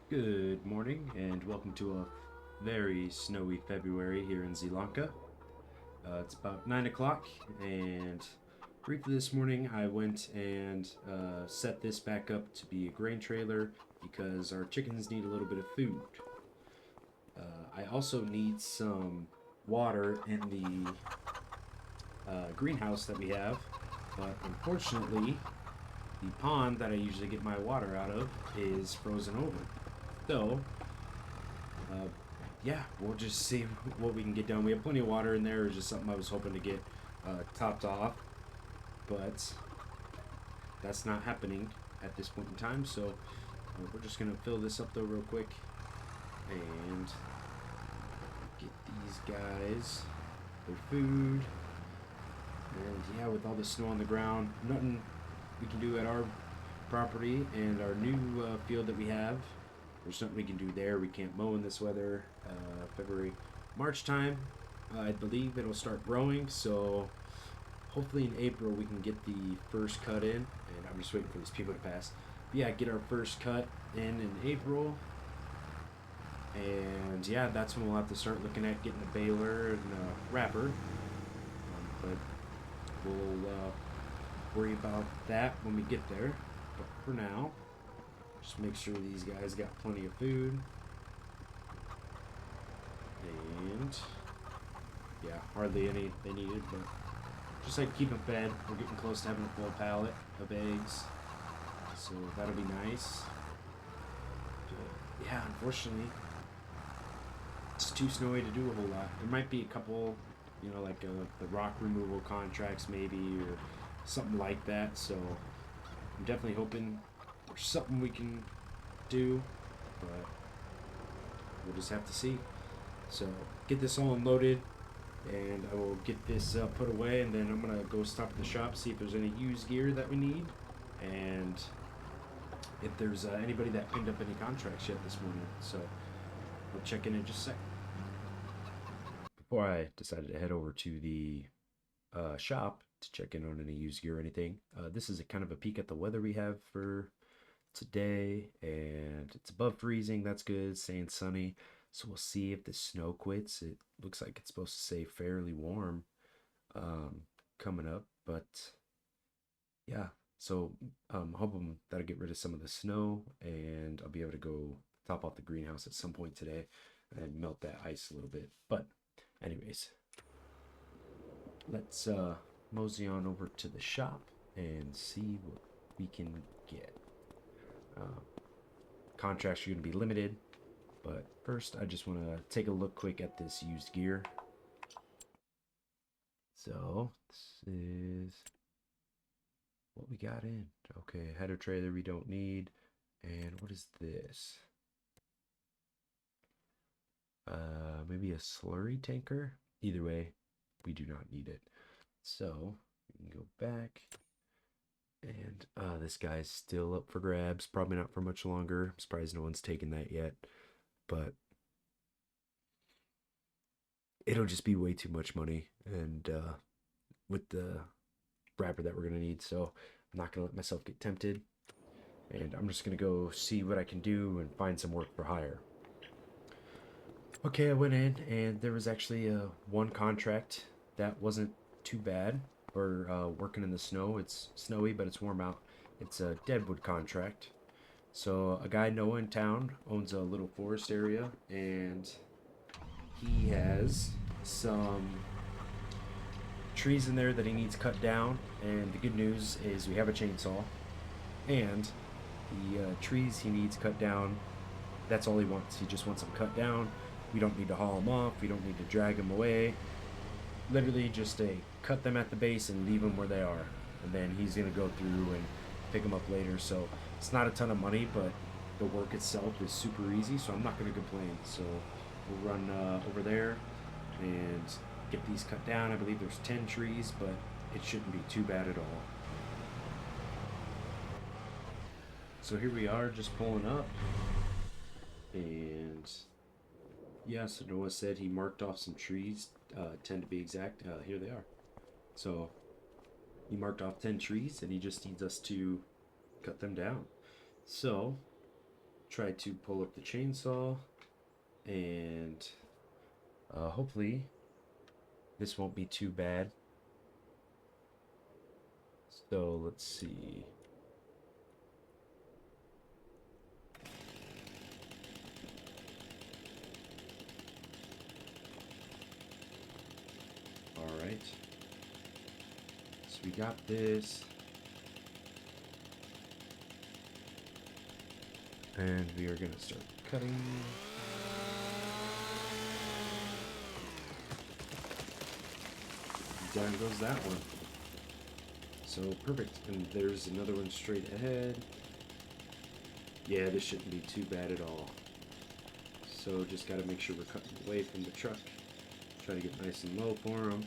Good morning and welcome to a very snowy February here in Sri Lanka. It's about 9 o'clock, and briefly this morning I went and set this back up to be a grain trailer because our chickens need a little bit of food. I also need some water in the greenhouse that we have, but unfortunately, the pond that I usually get my water out of is frozen over. So, uh, yeah, we'll just see what we can get done. We have plenty of water in there. It's just something I was hoping to get topped off, but that's not happening at this point in time. So we're just gonna fill this up though real quick and get these guys their food. And yeah, with all the snow on the ground, nothing we can do at our property and our new field that we have. There's nothing we can do there. We can't mow in this weather. February, March time, I believe it'll start growing. So hopefully in April we can get the first cut in. And I'm just waiting for these people to pass. But yeah, get our first cut in April. And yeah, that's when we'll have to start looking at getting a baler and a wrapper. But we'll worry about that when we get there. But for now, just make sure these guys got plenty of food. And yeah, hardly any they needed, but just like keep them fed. We're getting close to having a full pallet of eggs, so that'll be nice. But yeah, unfortunately, it's too snowy to do a whole lot. There might be a couple, like the rock removal contracts maybe, or something like that. So I'm definitely hoping there's something we can do, but we'll just have to see. So get this all unloaded, and I will get this put away, and then I'm gonna go stop at the shop, see if there's any used gear that we need, and if there's anybody that picked up any contracts yet this morning. So we'll check in just a sec. Before I decided to head over to the shop to check in on any used gear or anything, this is a kind of a peek at the weather we have for today, and it's above freezing. That's good. Staying sunny. So we'll see if the snow quits. It looks like it's supposed to stay fairly warm coming up, but yeah. So hoping that'll get rid of some of the snow, and I'll be able to go top off the greenhouse at some point today and melt that ice a little bit. But anyways, let's mosey on over to the shop and see what we can get. Uh, Contracts are going to be limited, but first I just want to take a look quick at this used gear. So this is what we got in. Okay, header trailer we don't need. And what is this? Maybe a slurry tanker? Either way, we do not need it. So we can go back. And this guy's still up for grabs. Probably not for much longer. I'm surprised no one's taken that yet. But it'll just be way too much money. And with the wrapper that we're going to need. So I'm not going to let myself get tempted. And I'm just going to go see what I can do and find some work for hire. Okay, I went in and there was actually one contract that wasn't too bad for working in the snow. It's snowy, but it's warm out. It's a deadwood contract. So a guy Noah in town owns a little forest area, and he has some trees in there that he needs cut down. And the good news is we have a chainsaw, and the trees he needs cut down, that's all he wants. He just wants them cut down. We don't need to haul them off. We don't need to drag them away. Literally just cut them at the base and leave them where they are. And then he's going to go through and pick them up later. So it's not a ton of money, but the work itself is super easy. So I'm not going to complain. So we'll run over there and get these cut down. I believe there's 10 trees, but it shouldn't be too bad at all. So here we are just pulling up. And yeah, so Noah said he marked off some trees, 10 to be exact. Here they are. So he marked off 10 trees and he just needs us to cut them down. So try to pull up the chainsaw, and hopefully this won't be too bad. So let's see. All right. So we got this. And we are going to start cutting. Down goes that one. So perfect. And there's another one straight ahead. Yeah, this shouldn't be too bad at all. So just got to make sure we're cutting away from the truck. Try to get nice and low for them.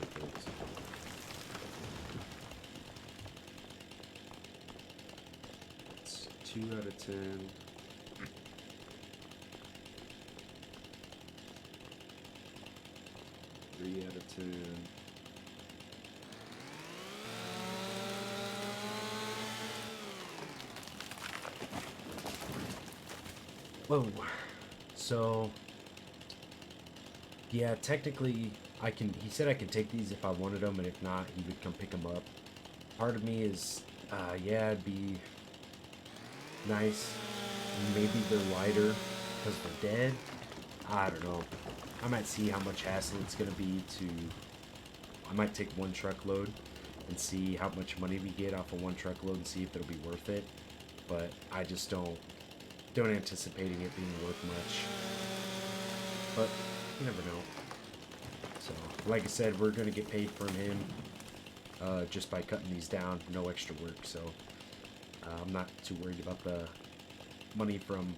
Perfect. That's 2 out of 10. Out of 10. Whoa. So, yeah, technically, I can. He said I can take these if I wanted them, and if not, he would come pick them up. Part of me is, yeah, it'd be nice. Maybe they're lighter because they're dead. I don't know. I might see how much hassle it's gonna be to. I might take 1 truckload and see how much money we get off of 1 truckload and see if it'll be worth it. But I just don't anticipating it being worth much. But you never know. So, like I said, we're gonna get paid from him just by cutting these down, no extra work. So I'm not too worried about the money from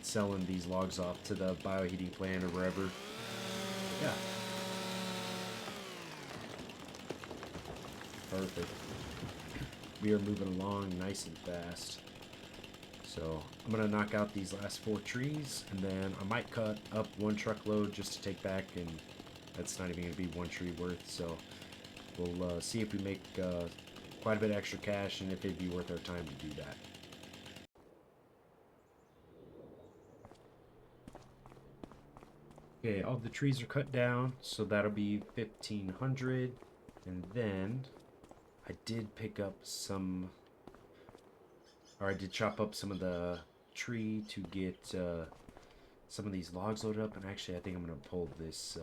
selling these logs off to the bioheating plant or wherever. But yeah. Perfect. We are moving along nice and fast. So I'm going to knock out these last 4 trees, and then I might cut up 1 truckload just to take back, and that's not even going to be 1 tree worth. So we'll see if we make quite a bit extra cash and if it'd be worth our time to do that. Okay, all the trees are cut down, so that'll be 1,500. And then I did pick up some, or I did chop up some of the tree to get some of these logs loaded up. And actually, I think I'm going to pull this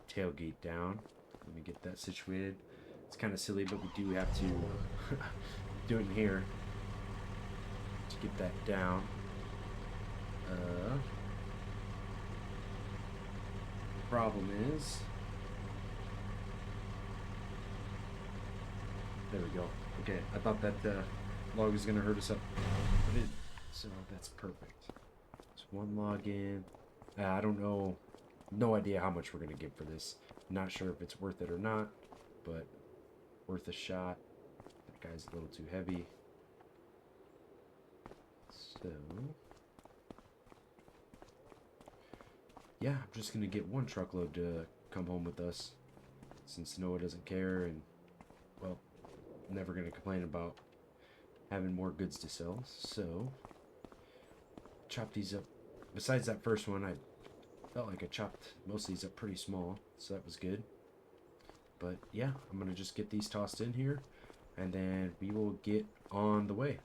tailgate down. Let me get that situated. It's kind of silly, but we do have to do it in here to get that down. Problem is, there we go. Okay, I thought that log was gonna hurt us up, but it, so that's perfect. Just 1 log in. I don't know, no idea how much we're gonna get for this. Not sure if it's worth it or not, but worth a shot. That guy's a little too heavy. So yeah, I'm just gonna get 1 truckload to come home with us, since Noah doesn't care, and well, never gonna complain about having more goods to sell. So chop these up. Besides that first one, I felt like I chopped most of these up pretty small, so that was good. But yeah, I'm gonna just get these tossed in here, and then we will get on the way.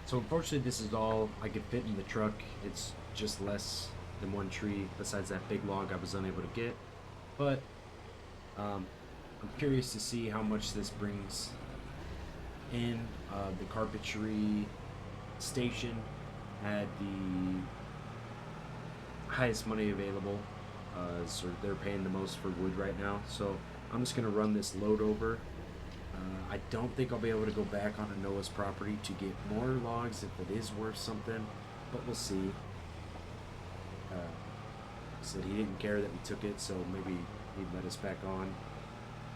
So unfortunately, this is all I could fit in the truck. It's just less than 1 tree besides that big log I was unable to get. But I'm curious to see how much this brings in. The carpentry station had the highest money available, so they're paying the most for wood right now. So I'm just gonna run this load over I don't think I'll be able to go back onto Noah's property to get more logs if it is worth something, but we'll see. Said he didn't care that we took it, so maybe he'd let us back on.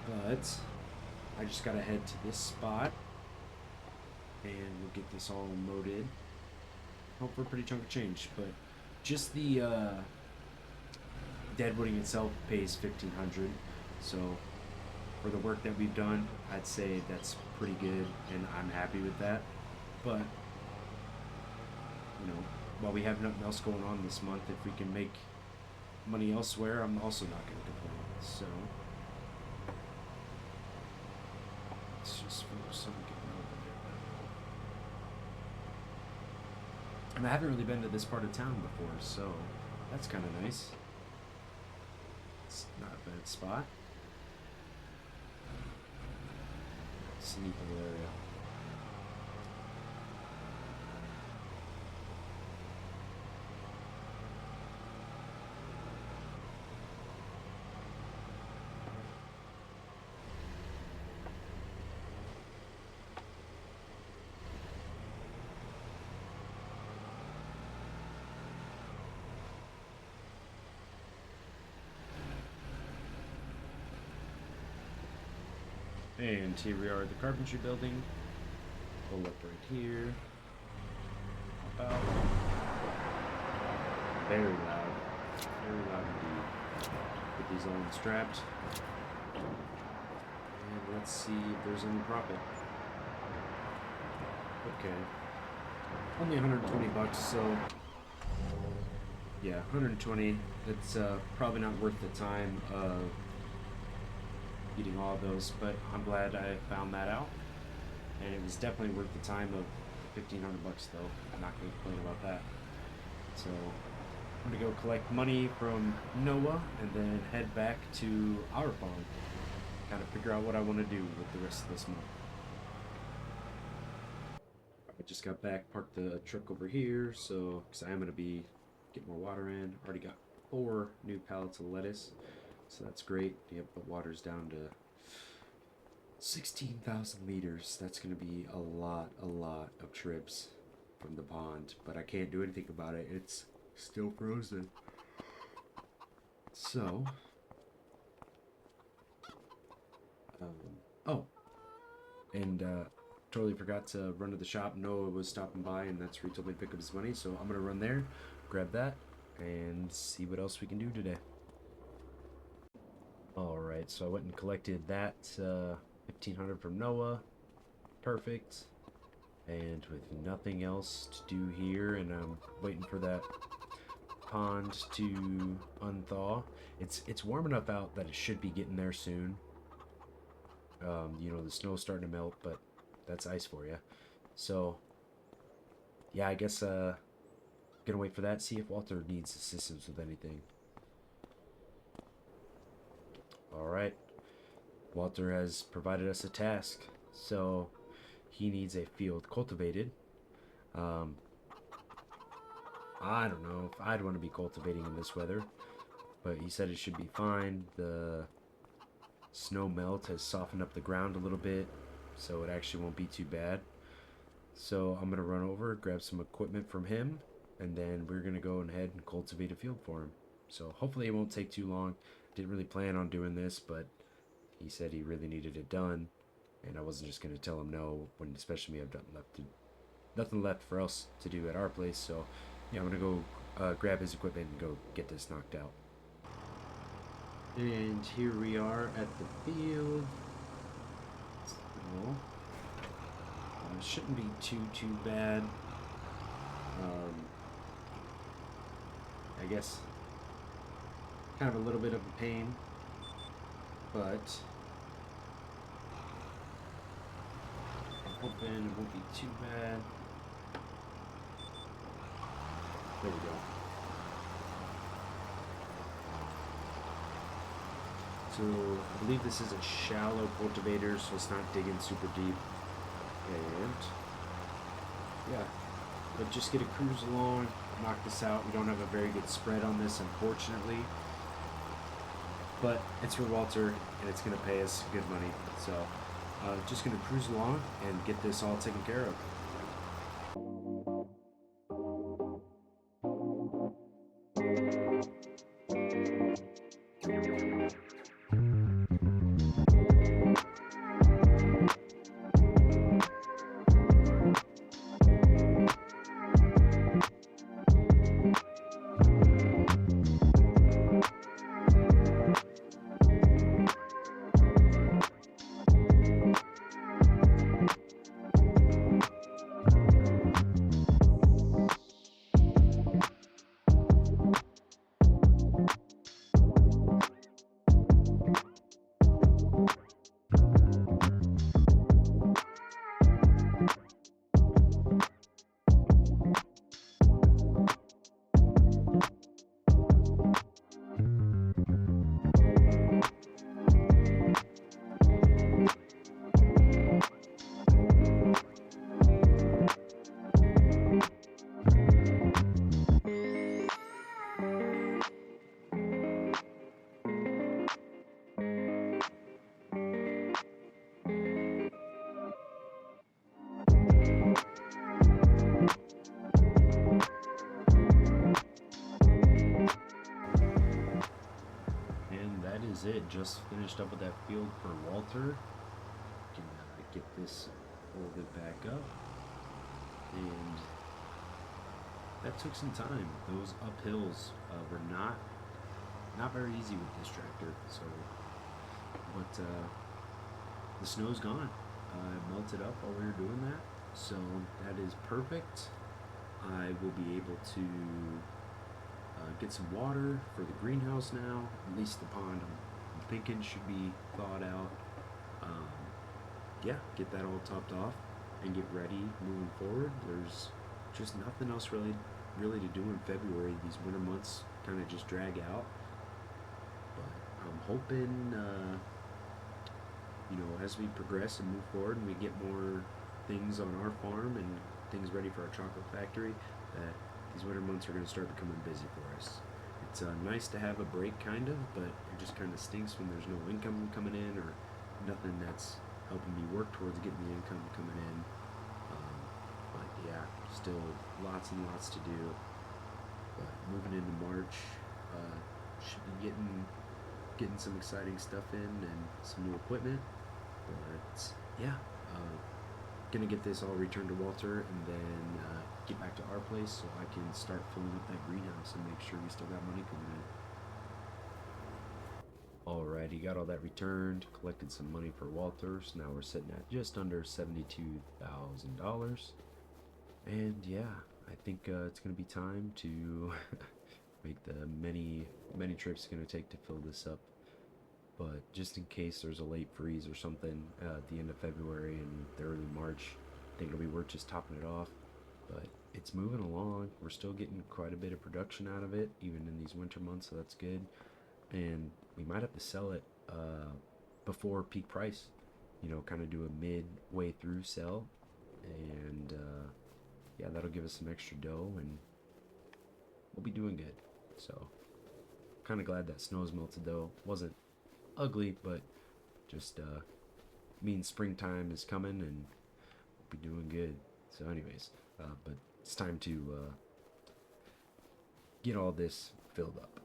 But I just gotta head to this spot, and we'll get this all loaded. Hope for a pretty chunk of change, but just the deadwooding itself pays 1,500. So for the work that we've done, I'd say that's pretty good, and I'm happy with that. But you know, while we have nothing else going on this month, if we can make money elsewhere, I'm also not going to complain. So let's just focus on getting over there. And I haven't really been to this part of town before, so that's kind of nice. It's not a bad spot. It's a neat little area. And here we are at the carpentry building. Pull up right here. Hop out. Very loud. Very loud indeed. Get these all unstrapped. And let's see if there's any profit. Okay. Only 120 bucks, so yeah, 120. It's probably not worth the time of eating all of those, but I'm glad I found that out, and it was definitely worth the time of 1,500 bucks though. I'm not going to complain about that. So I'm going to go collect money from Noah and then head back to our farm, kind of figure out what I want to do with the rest of this month. I just got back, parked the truck over here, so because I am going to be get more water in. Already got 4 new pallets of lettuce. So that's great. Yep, the water's down to 16,000 liters. That's going to be a lot of trips from the pond. But I can't do anything about it. It's still frozen. So, oh, and totally forgot to run to the shop. Noah was stopping by, and that's where he told me to pick up his money. So I'm going to run there, grab that, and see what else we can do today. Alright, so I went and collected that 1,500 from Noah. Perfect. And with nothing else to do here, and I'm waiting for that pond to unthaw. It's warm enough out that it should be getting there soon. You know, the snow's starting to melt, but that's ice for you. So, yeah, I guess gonna wait for that, see if Walter needs assistance with anything. Alright, Walter has provided us a task, so he needs a field cultivated. I don't know if I'd want to be cultivating in this weather, but he said it should be fine. The snow melt has softened up the ground a little bit, so it actually won't be too bad. So I'm going to run over, grab some equipment from him, and then we're going to go ahead and cultivate a field for him. So hopefully it won't take too long. Didn't really plan on doing this, but he said he really needed it done, and I wasn't just going to tell him no, when especially me, I've nothing left for us to do at our place. So yeah, I'm going to go grab his equipment and go get this knocked out. And here we are at the field. So, shouldn't be too bad. I guess kind of a little bit of a pain, but I'm hoping it won't be too bad. There we go. So I believe this is a shallow cultivator, so it's not digging super deep. And yeah, but just get a cruise along, knock this out. We don't have a very good spread on this, unfortunately, but it's for Walter, and it's going to pay us good money. So just gonna cruise along and get this all taken care of. And that is it. Just finished up with that field for Walter. Can get this folded back up. And that took some time. Those uphills were not very easy with this tractor. So, but the snow's gone. It melted up while we were doing that. So that is perfect. I will be able to get some water for the greenhouse now. At least the pond I'm thinking should be thawed out. Yeah, get that all topped off and get ready moving forward. There's just nothing else really to do in February. These winter months kind of just drag out. But I'm hoping, as we progress and move forward and we get more things on our farm and things ready for our chocolate factory, that these winter months are going to start becoming busy for us. It's nice to have a break, kind of, but it just kind of stinks when there's no income coming in or nothing that's helping me work towards getting the income coming in. But yeah, still lots and lots to do. But moving into March, should be getting some exciting stuff in and some new equipment. But yeah, gonna get this all returned to Walter and then get back to our place so I can start filling up that greenhouse and make sure we still got money coming in. Alrighty, got all that returned, collected some money for Walter, so now we're sitting at just under $72,000. And yeah, I think it's gonna be time to make the many trips it's gonna take to fill this up. But just in case there's a late freeze or something at the end of February and the early March, I think it'll be worth just topping it off. But it's moving along. We're still getting quite a bit of production out of it, even in these winter months, so that's good. And we might have to sell it before peak price, kind of do a midway through sell. And yeah, that'll give us some extra dough and we'll be doing good. So, kind of glad that snow's melted though. Wasn't ugly, but just means springtime is coming and we'll be doing good. So anyways, but it's time to get all this filled up.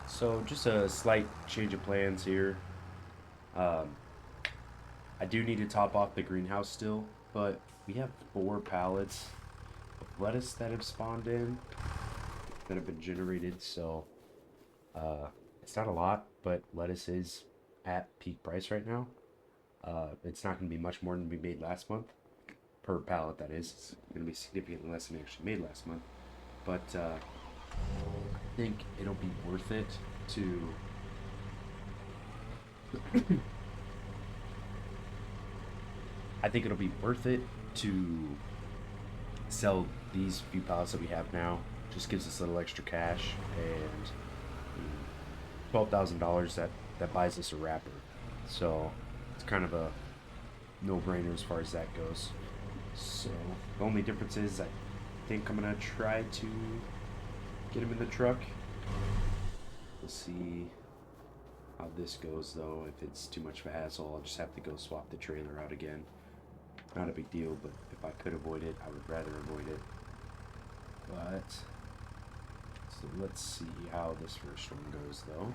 So just a slight change of plans here. I do need to top off the greenhouse still, but we have 4 pallets of lettuce that have spawned in, that have been generated, so it's not a lot, but lettuce is at peak price right now. It's not going to be much more than we made last month, per pallet that is. It's going to be significantly less than we actually made last month, but I think it'll be worth it to sell these few pallets that we have now. Just gives us a little extra cash, and $12,000 that buys us a wrapper. So it's kind of a no-brainer as far as that goes. So the only difference is I think I'm gonna try to get him in the truck. We'll see. how this goes though. If it's too much of a hassle, I'll just have to go swap the trailer out again. Not a big deal, but if I could avoid it, I would rather avoid it. But, so let's see how this first one goes though.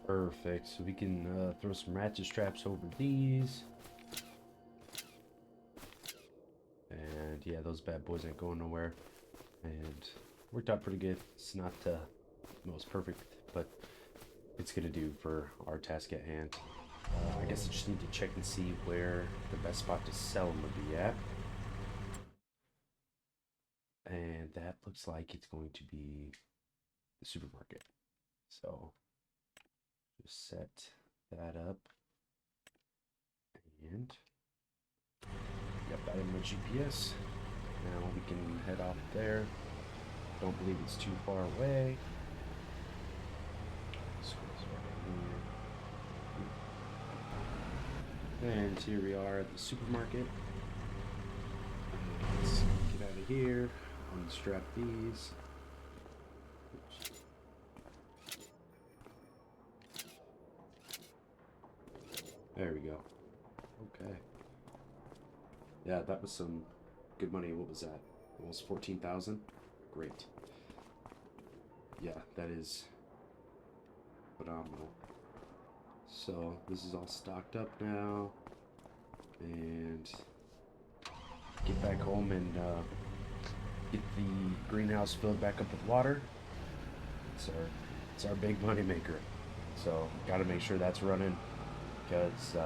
Perfect. So we can throw some ratchet straps over these. And yeah, those bad boys ain't going nowhere. And worked out pretty good. It's not the most perfect, but it's gonna do for our task at hand. I guess I just need to check and see where the best spot to sell them would be at. And that looks like it's going to be the supermarket. So just set that up and got that in my GPS. Now we can head off there. Don't believe it's too far away. And here we are at the supermarket. Let's get out of here, unstrap these. There we go. Okay. Yeah, that was some good money. What was that? Almost 14,000? Great. Yeah, that is phenomenal. So this is all stocked up now, and get back home and get the greenhouse filled back up with water. It's our big money maker. So got to make sure that's running, because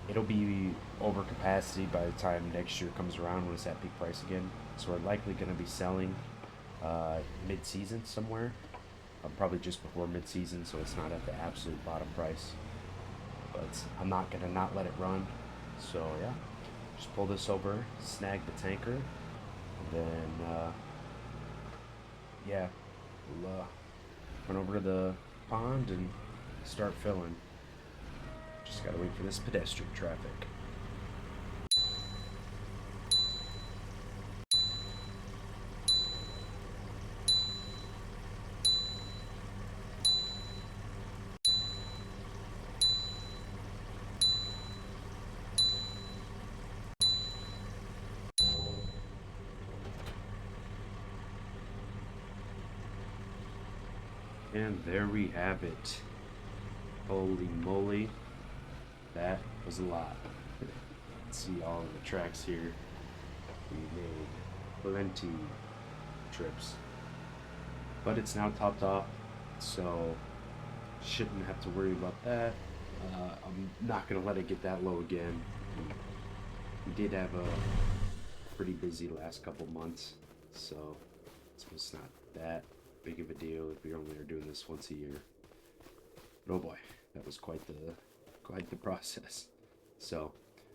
it'll be over capacity by the time next year comes around when it's at peak price again. So we're likely going to be selling mid-season somewhere. Probably just before mid-season, so it's not at the absolute bottom price. But I'm not going to not let it run. So yeah, just pull this over, snag the tanker, and then yeah, we'll run over to the pond and start filling. Just gotta wait for this pedestrian traffic. And there we have it. Holy moly. that was a lot. See all of the tracks here. We made plenty trips, but it's now topped off, so shouldn't have to worry about that. I'm not gonna let it get that low again. We did have a pretty busy last couple months, so it's not that big of a deal if we only are doing this once a year. But oh boy, that was quite the process. So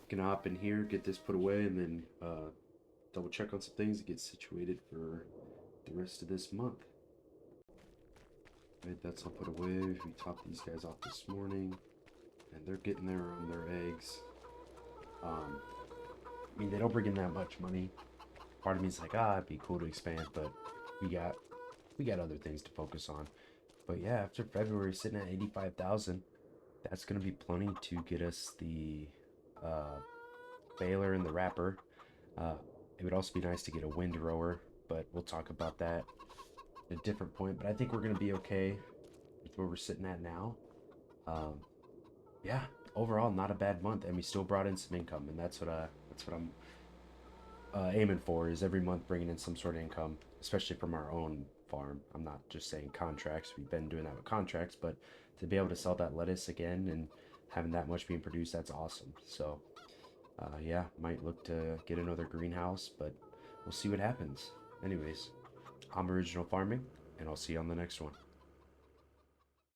gonna hop in here, get this put away, and then double check on some things and get situated for the rest of this month. Right, that's all put away. We topped these guys off this morning, and they're getting their eggs. I mean, they don't bring in that much money. Part of me is like, it'd be cool to expand, but we got other things to focus on. But yeah, after February sitting at 85,000, that's gonna be plenty to get us the baler and the wrapper. It would also be nice to get a windrower, but we'll talk about that at a different point. But I think we're gonna be okay with where we're sitting at now. Yeah, overall not a bad month, and we still brought in some income, and that's what I'm aiming for, is every month bringing in some sort of income, especially from our own farm. I'm not just saying contracts. We've been doing that with contracts, but to be able to sell that lettuce again and having that much being produced, that's awesome. So yeah, might look to get another greenhouse, but we'll see what happens. Anyways, I'm Original Farming, and I'll see you on the next one.